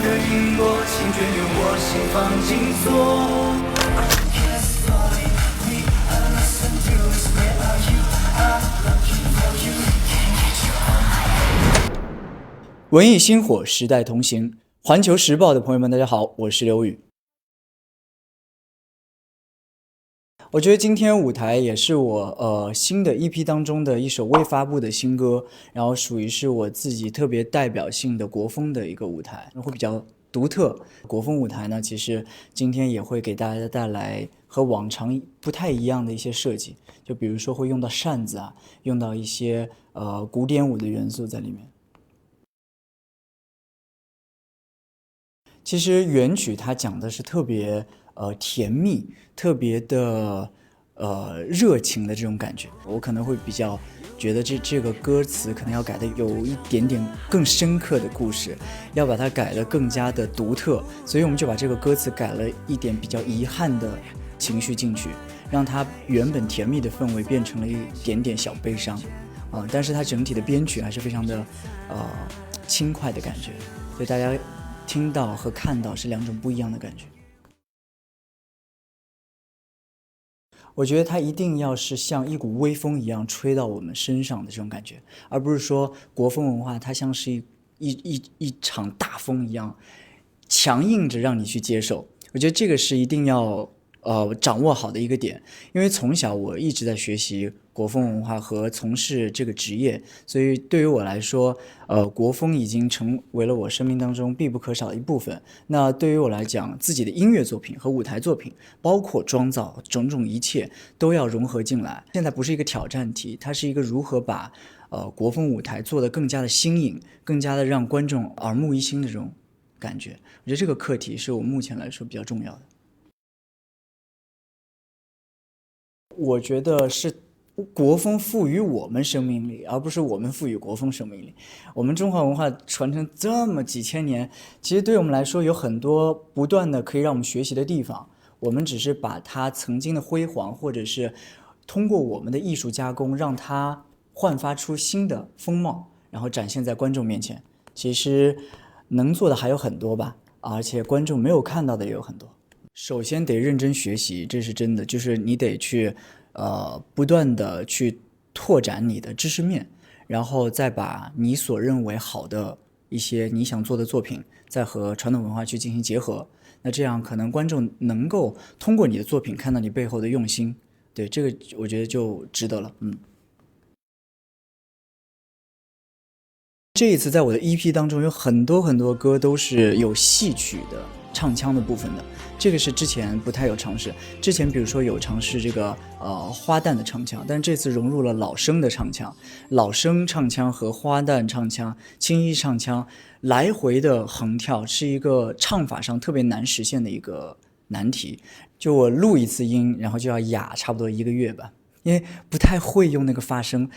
的云朵，请卷入我心房紧锁。文艺星火，时代同行。环球时报的朋友们，大家好，我是刘宇。我觉得今天舞台也是我新的 EP 当中的一首未发布的新歌，然后属于是我自己特别代表性的国风的一个舞台，会比较独特。国风舞台呢，其实今天也会给大家带来和往常不太一样的一些设计，就比如说会用到扇子啊，用到一些古典舞的元素在里面。其实原曲它讲的是特别甜蜜，特别的热情的这种感觉。我可能会比较觉得这个歌词可能要改的有一点点更深刻的故事，要把它改得更加的独特，所以我们就把这个歌词改了一点比较遗憾的情绪进去，让它原本甜蜜的氛围变成了一点点小悲伤但是它整体的编曲还是非常的轻快的感觉，所以大家听到和看到是两种不一样的感觉。我觉得它一定要是像一股微风一样吹到我们身上的这种感觉，而不是说国风文化它像是一场大风一样强硬着让你去接受。我觉得这个是一定要掌握好的一个点，因为从小我一直在学习国风文化和从事这个职业，所以对于我来说，国风已经成为了我生命当中必不可少的一部分。那对于我来讲，自己的音乐作品和舞台作品，包括妆造，种种一切都要融合进来。现在不是一个挑战题，它是一个如何把国风舞台做得更加的新颖，更加的让观众耳目一新的这种感觉。我觉得这个课题是我目前来说比较重要的。我觉得是国风赋予我们生命力，而不是我们赋予国风生命力。我们中华文化传承这么几千年，其实对我们来说有很多不断的可以让我们学习的地方，我们只是把它曾经的辉煌，或者是通过我们的艺术加工，让它焕发出新的风貌，然后展现在观众面前。其实能做的还有很多吧，而且观众没有看到的也有很多。首先得认真学习，这是真的，就是你得去不断的去拓展你的知识面，然后再把你所认为好的一些你想做的作品再和传统文化去进行结合，那这样可能观众能够通过你的作品看到你背后的用心，对，这个我觉得就值得了。这一次在我的 EP 当中有很多歌都是有戏曲的唱腔的部分的，这个是之前不太有尝试。之前比如说有尝试这个花旦的唱腔，但这次融入了老生的唱腔，老生唱腔和花旦唱腔、青衣唱腔来回的横跳，是一个唱法上特别难实现的一个难题。就我录一次音，然后就要哑差不多1个月吧，因为不太会用那个发声。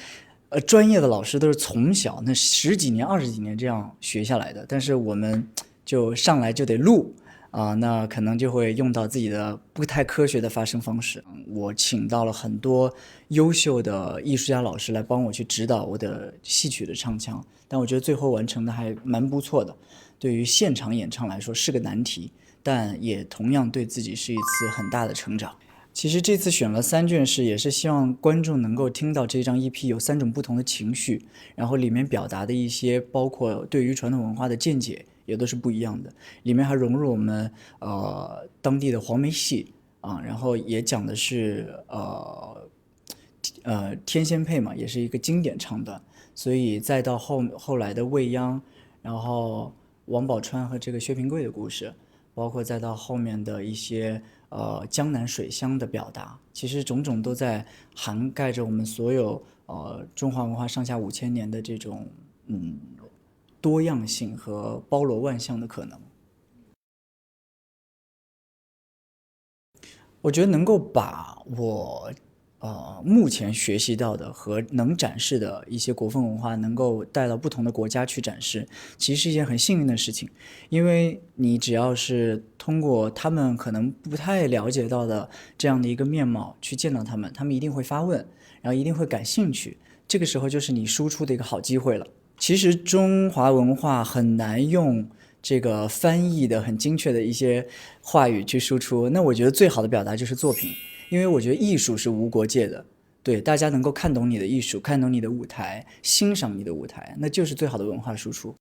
专业的老师都是从小那10几年、20几年这样学下来的，但是我们就上来就得录那可能就会用到自己的不太科学的发声方式。我请到了很多优秀的艺术家老师来帮我去指导我的戏曲的唱腔，但我觉得最后完成的还蛮不错的。对于现场演唱来说是个难题，但也同样对自己是一次很大的成长。其实这次选了3卷式，也是希望观众能够听到这张 EP 有3种不同的情绪，然后里面表达的一些包括对于传统文化的见解也都是不一样的，里面还融入我们当地的黄梅戏然后也讲的是天仙配嘛，也是一个经典唱段，所以再到后来的未央，然后王宝钏和这个薛平贵的故事，包括再到后面的一些江南水乡的表达，其实种种都在涵盖着我们所有中华文化上下5000年的这种多样性和包罗万象的可能。我觉得能够把我目前学习到的和能展示的一些国风文化能够带到不同的国家去展示，其实是一件很幸运的事情，因为你只要是通过他们可能不太了解到的这样的一个面貌去见到他们，他们一定会发问，然后一定会感兴趣，这个时候就是你输出的一个好机会了。其实中华文化很难用这个翻译的很精确的一些话语去输出。那我觉得最好的表达就是作品，因为我觉得艺术是无国界的。对，大家能够看懂你的艺术，看懂你的舞台，欣赏你的舞台，那就是最好的文化输出。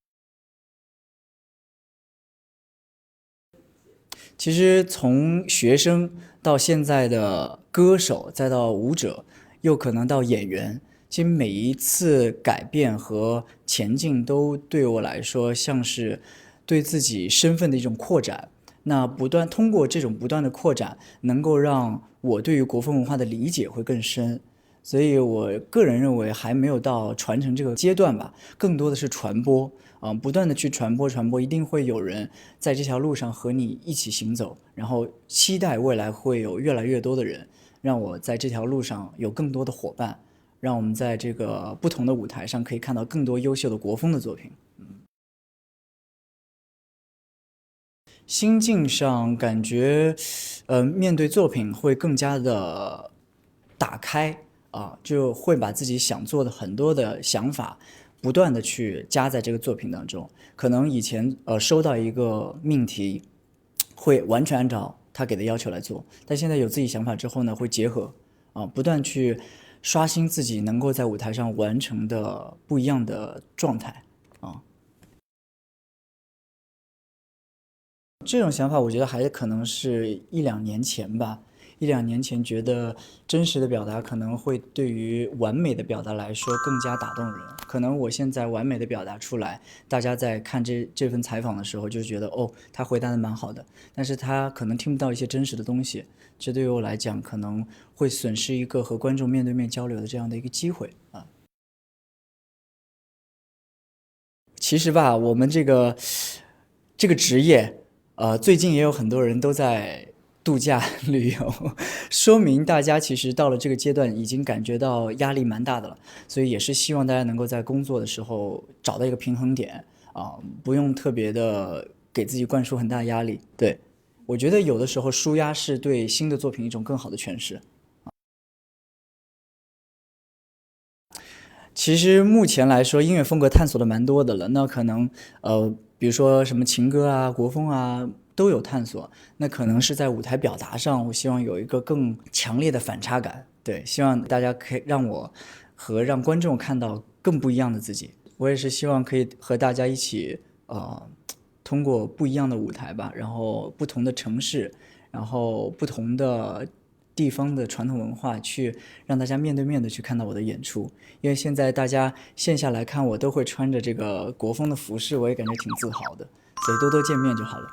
其实从学生到现在的歌手，再到舞者，又可能到演员，其实每一次改变和前进都对我来说像是对自己身份的一种扩展。那通过这种不断的扩展，能够让我对于国风文化的理解会更深。所以我个人认为还没有到传承这个阶段吧，更多的是传播不断的去传播，一定会有人在这条路上和你一起行走，然后期待未来会有越来越多的人，让我在这条路上有更多的伙伴，让我们在这个不同的舞台上可以看到更多优秀的国风的作品。心境上感觉，面对作品会更加的打开就会把自己想做的很多的想法，不断的去加在这个作品当中。可能以前收到一个命题，会完全按照他给的要求来做，但现在有自己想法之后呢，会结合不断去刷新自己能够在舞台上完成的不一样的状态啊。这种想法我觉得还可能是一两年前吧，一两年前觉得真实的表达可能会对于完美的表达来说更加打动人。可能我现在完美的表达出来，大家在看这份采访的时候就觉得哦，他回答的蛮好的，但是他可能听不到一些真实的东西，这对于我来讲可能会损失一个和观众面对面交流的这样的一个机会啊。其实吧，我们这个职业，最近也有很多人都在度假旅游，说明大家其实到了这个阶段，已经感觉到压力蛮大的了。所以也是希望大家能够在工作的时候找到一个平衡点不用特别的给自己灌输很大压力。对，我觉得有的时候舒压是对新的作品一种更好的诠释。其实目前来说，音乐风格探索的蛮多的了。那可能比如说什么情歌啊、国风啊都有探索。那可能是在舞台表达上，我希望有一个更强烈的反差感。对，希望大家可以让我和让观众看到更不一样的自己。我也是希望可以和大家一起通过不一样的舞台吧，然后不同的城市，然后不同的地方的传统文化，去让大家面对面的去看到我的演出。因为现在大家线下来看我都会穿着这个国风的服饰，我也感觉挺自豪的，所以多多见面就好了。